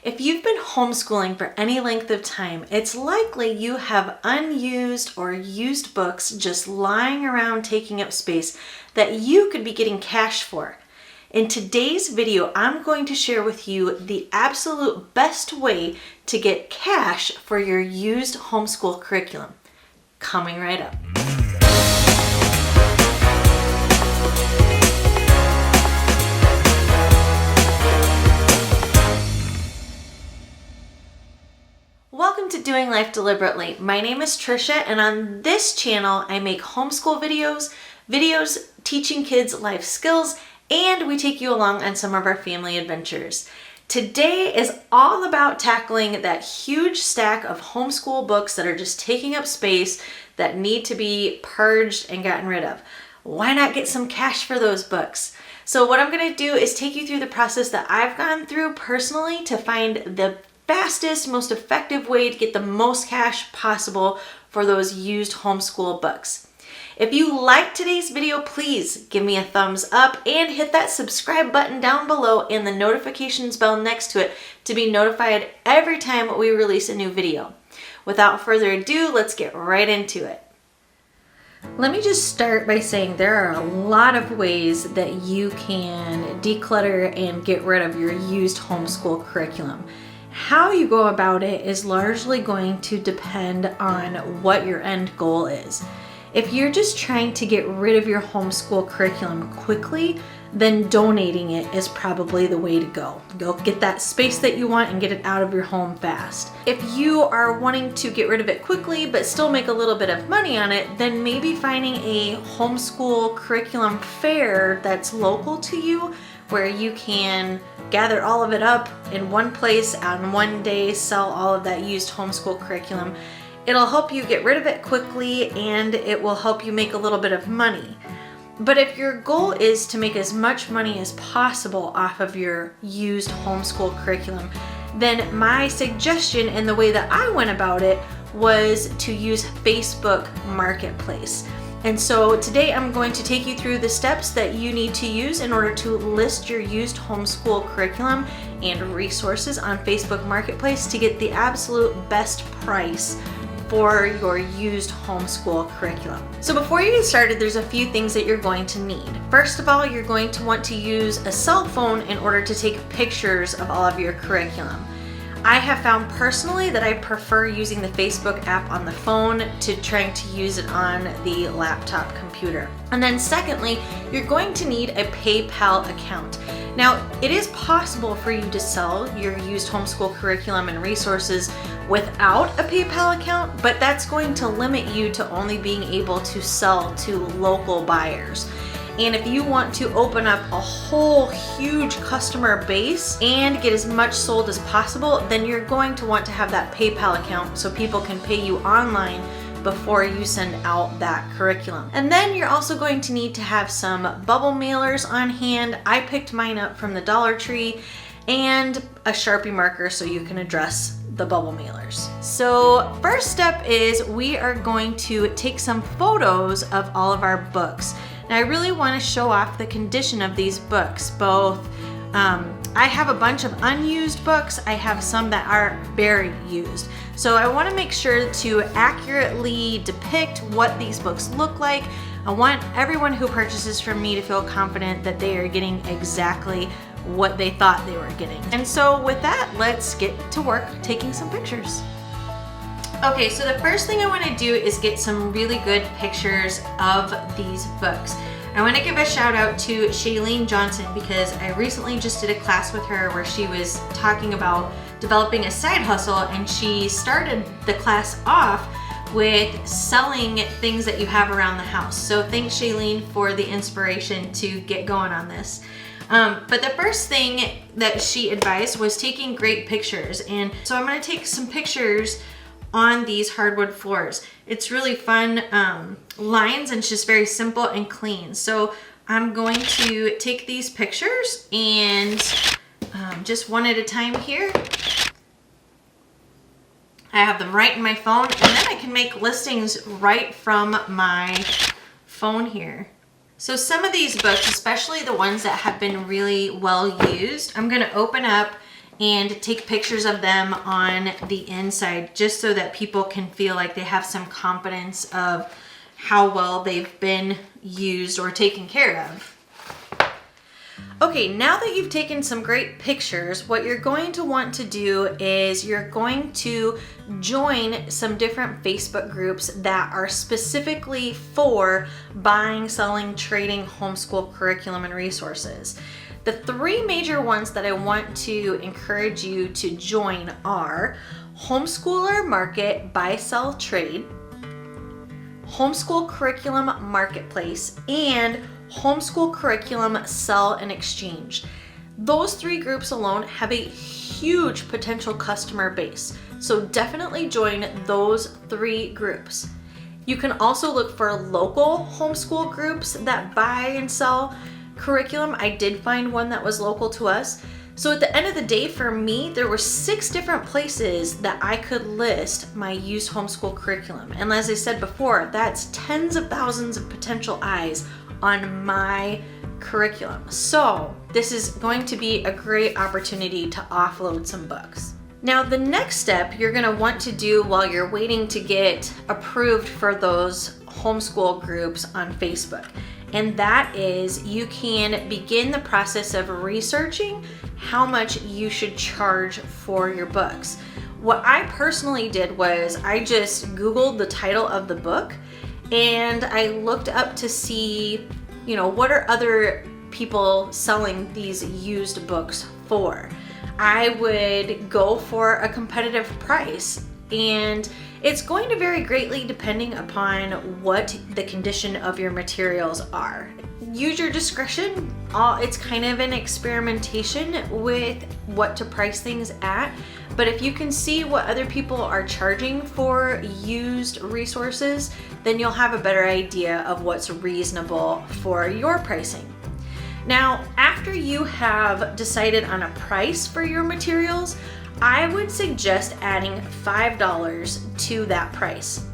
If you've been homeschooling for any length of time, it's likely you have unused or used books just lying around taking up space that you could be getting cash for. In today's video, I'm going to share with you the absolute best way to get cash for your used homeschool curriculum. Coming right up. Welcome to Doing Life Deliberately. My name is Trisha, and on this channel, I make homeschool videos teaching kids life skills, and we take you along on some of our family adventures. Today is all about tackling that huge stack of homeschool books that are just taking up space that need to be purged and gotten rid of. Why not get some cash for those books? So what I'm going to do is take you through the process that I've gone through personally to find the fastest, most effective way to get the most cash possible for those used homeschool books. If you like today's video, please give me a thumbs up and hit that subscribe button down below and the notifications bell next to it to be notified every time we release a new video. Without further ado, let's get right into it. Let me just start by saying there are a lot of ways that you can declutter and get rid of your used homeschool curriculum. How you go about it is largely going to depend on what your end goal is. If you're just trying to get rid of your homeschool curriculum quickly, then donating it is probably the way to go. Go get that space that you want and get it out of your home fast. If you are wanting to get rid of it quickly but still make a little bit of money on it, then maybe finding a homeschool curriculum fair that's local to you where you can gather all of it up in one place on one day, sell all of that used homeschool curriculum. It'll help you get rid of it quickly and it will help you make a little bit of money. But if your goal is to make as much money as possible off of your used homeschool curriculum, then my suggestion and the way that I went about it was to use Facebook Marketplace. And so today I'm going to take you through the steps that you need to use in order to list your used homeschool curriculum and resources on Facebook Marketplace to get the absolute best price for your used homeschool curriculum. So before you get started, there's a few things that you're going to need. First of all, you're going to want to use a cell phone in order to take pictures of all of your curriculum. I have found personally that I prefer using the Facebook app on the phone to trying to use it on the laptop computer. And then secondly, you're going to need a PayPal account. Now, it is possible for you to sell your used homeschool curriculum and resources without a PayPal account, but that's going to limit you to only being able to sell to local buyers. And if you want to open up a whole huge customer base and get as much sold as possible, then you're going to want to have that PayPal account so people can pay you online before you send out that curriculum. And then you're also going to need to have some bubble mailers on hand. I picked mine up from the Dollar Tree, and a Sharpie marker so you can address the bubble mailers. So first step is we are going to take some photos of all of our books. Now I really want to show off the condition of these books. Both, I have a bunch of unused books. I have some that are very used. So I want to make sure to accurately depict what these books look like. I want everyone who purchases from me to feel confident that they are getting exactly what they thought they were getting. And so with that, let's get to work taking some pictures. Okay, so the first thing I want to do is get some really good pictures of these books. I want to give a shout out to Shailene Johnson because I recently just did a class with her where she was talking about developing a side hustle, and she started the class off with selling things that you have around the house. So thanks, Shailene, for the inspiration to get going on this. But the first thing that she advised was taking great pictures. And so I'm going to take some pictures on these hardwood floors. It's really fun lines, and it's just very simple and clean. So I'm going to take these pictures and just one at a time here. I have them right in my phone, and then I can make listings right from my phone here. So some of these books, especially the ones that have been really well used, I'm going to open up and take pictures of them on the inside just so that people can feel like they have some confidence of how well they've been used or taken care of. Okay, now that you've taken some great pictures, what you're going to want to do is you're going to join some different Facebook groups that are specifically for buying, selling, trading homeschool curriculum and resources. The three major ones that I want to encourage you to join are Homeschooler Market Buy, Sell, Trade, Homeschool Curriculum Marketplace, and Homeschool Curriculum Sell and Exchange. Those three groups alone have a huge potential customer base, so definitely join those three groups. You can also look for local homeschool groups that buy and sell curriculum. I did find one that was local to us. So at the end of the day, for me, there were 6 different places that I could list my used homeschool curriculum. And as I said before, that's tens of thousands of potential eyes on my curriculum. So this is going to be a great opportunity to offload some books. Now, the next step you're going to want to do while you're waiting to get approved for those homeschool groups on Facebook, and that is you can begin the process of researching how much you should charge for your books. What I personally did was I just Googled the title of the book and I looked up to see, what are other people selling these used books for. I would go for a competitive price, and it's going to vary greatly depending upon what the condition of your materials are. Use your discretion. It's kind of an experimentation with what to price things at, but if you can see what other people are charging for used resources, then you'll have a better idea of what's reasonable for your pricing. Now, after you have decided on a price for your materials, I would suggest adding $5 to that price.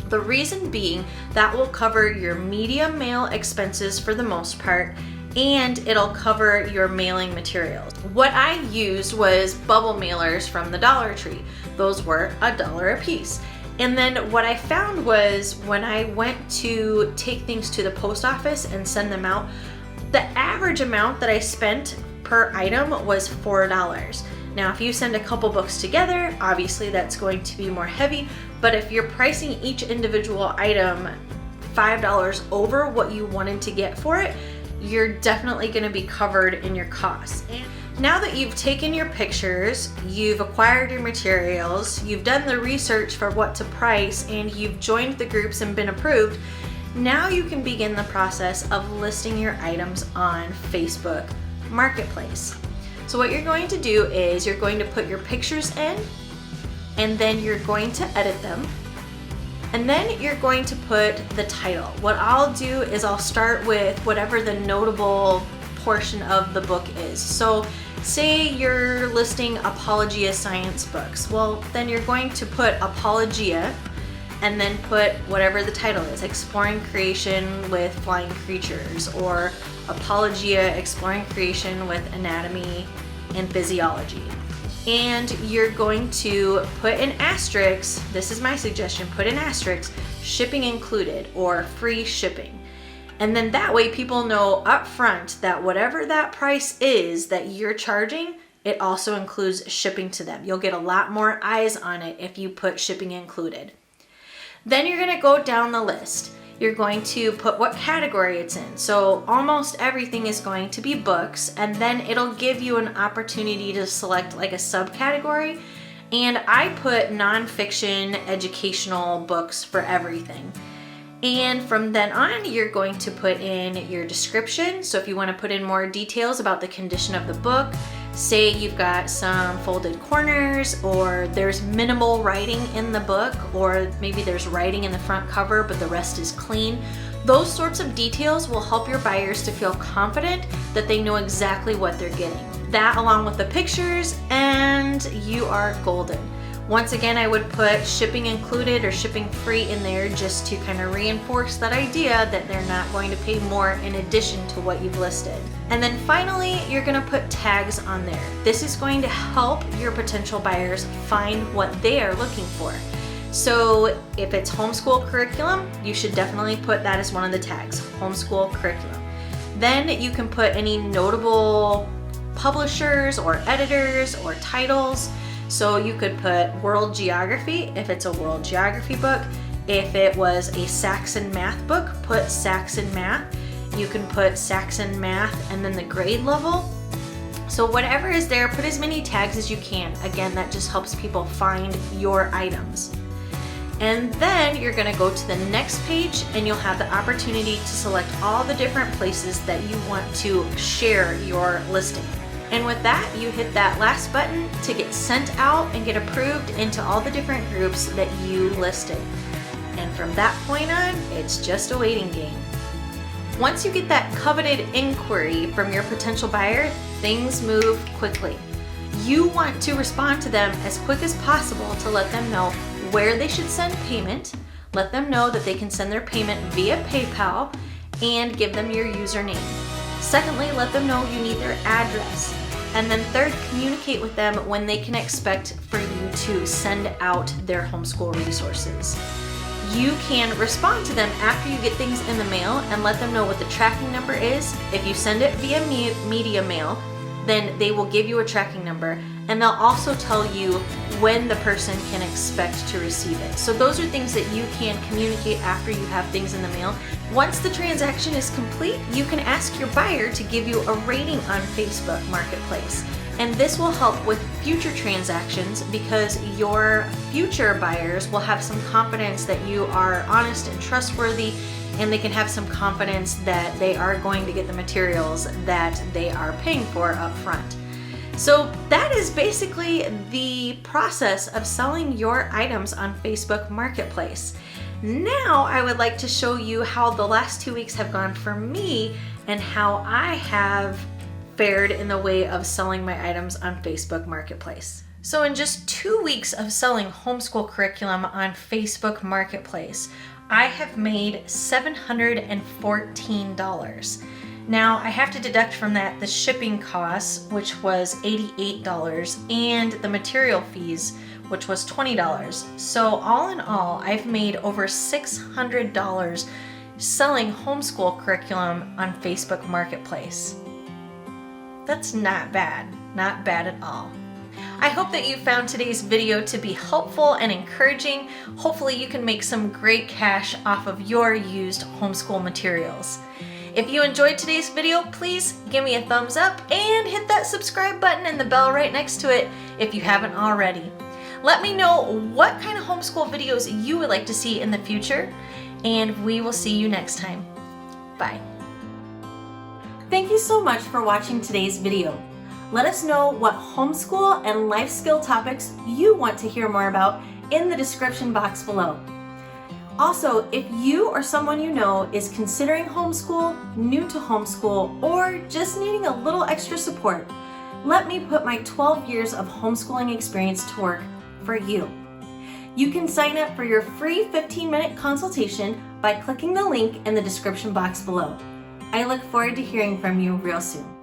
The reason being that will cover your media mail expenses for the most part, and it'll cover your mailing materials. What I used was bubble mailers from the Dollar Tree. Those were $1 a piece. And then what I found was when I went to take things to the post office and send them out, the average amount that I spent per item was $4. Now, if you send a couple books together, obviously that's going to be more heavy, but if you're pricing each individual item $5 over what you wanted to get for it, you're definitely going to be covered in your costs. Now that you've taken your pictures, you've acquired your materials, you've done the research for what to price, and you've joined the groups and been approved, now you can begin the process of listing your items on Facebook Marketplace. So what you're going to do is you're going to put your pictures in, and then you're going to edit them, and then you're going to put the title. What I'll do is I'll start with whatever the notable portion of the book is. So say you're listing Apologia science books. Well, then you're going to put Apologia and then put whatever the title is, Exploring Creation with Flying Creatures, or Apologia Exploring Creation with Anatomy and Physiology. And you're going to put an asterisk, this is my suggestion, put an asterisk, shipping included or free shipping. And then that way people know up front that whatever that price is that you're charging, it also includes shipping to them. You'll get a lot more eyes on it if you put shipping included. Then you're going to go down the list. You're going to put what category it's in. So almost everything is going to be books, and then it'll give you an opportunity to select like a subcategory. And I put nonfiction educational books for everything. And from then on, you're going to put in your description. So if you want to put in more details about the condition of the book, say you've got some folded corners, or there's minimal writing in the book, or maybe there's writing in the front cover but the rest is clean. Those sorts of details will help your buyers to feel confident that they know exactly what they're getting. That along with the pictures, and you are golden. Once again, I would put shipping included or shipping free in there just to kind of reinforce that idea that they're not going to pay more in addition to what you've listed. And then finally, you're going to put tags on there. This is going to help your potential buyers find what they are looking for. So if it's homeschool curriculum, you should definitely put that as one of the tags, homeschool curriculum. Then you can put any notable publishers or editors or titles. So you could put world geography if it's a world geography book. If it was a Saxon math book, put Saxon math. You can put Saxon math and then the grade level. So whatever is there, put as many tags as you can. Again, that just helps people find your items. And then you're gonna go to the next page and you'll have the opportunity to select all the different places that you want to share your listing. And with that, you hit that last button to get sent out and get approved into all the different groups that you listed. And from that point on, it's just a waiting game. Once you get that coveted inquiry from your potential buyer, things move quickly. You want to respond to them as quick as possible to let them know where they should send payment, let them know that they can send their payment via PayPal, and give them your username. Secondly, let them know you need their address. And then third, communicate with them when they can expect for you to send out their homeschool resources. You can respond to them after you get things in the mail and let them know what the tracking number is. If you send it via media mail, then they will give you a tracking number, and they'll also tell you when the person can expect to receive it. So those are things that you can communicate after you have things in the mail. Once the transaction is complete, you can ask your buyer to give you a rating on Facebook Marketplace. And this will help with future transactions because your future buyers will have some confidence that you are honest and trustworthy, and they can have some confidence that they are going to get the materials that they are paying for up front. So that is basically the process of selling your items on Facebook Marketplace. Now I would like to show you how the last 2 weeks have gone for me and how I have fared in the way of selling my items on Facebook Marketplace. So in just 2 weeks of selling homeschool curriculum on Facebook Marketplace, I have made $714. Now I have to deduct from that the shipping costs, which was $88, and the material fees, which was $20. So all in all, I've made over $600 selling homeschool curriculum on Facebook Marketplace. That's not bad at all. I hope that you found today's video to be helpful and encouraging. Hopefully you can make some great cash off of your used homeschool materials. If you enjoyed today's video, please give me a thumbs up and hit that subscribe button and the bell right next to it if you haven't already. Let me know what kind of homeschool videos you would like to see in the future, and we will see you next time. Bye. Thank you so much for watching today's video. Let us know what homeschool and life skill topics you want to hear more about in the description box below. Also, if you or someone you know is considering homeschool, new to homeschool, or just needing a little extra support, let me put my 12 years of homeschooling experience to work for you. You can sign up for your free 15-minute consultation by clicking the link in the description box below. I look forward to hearing from you real soon.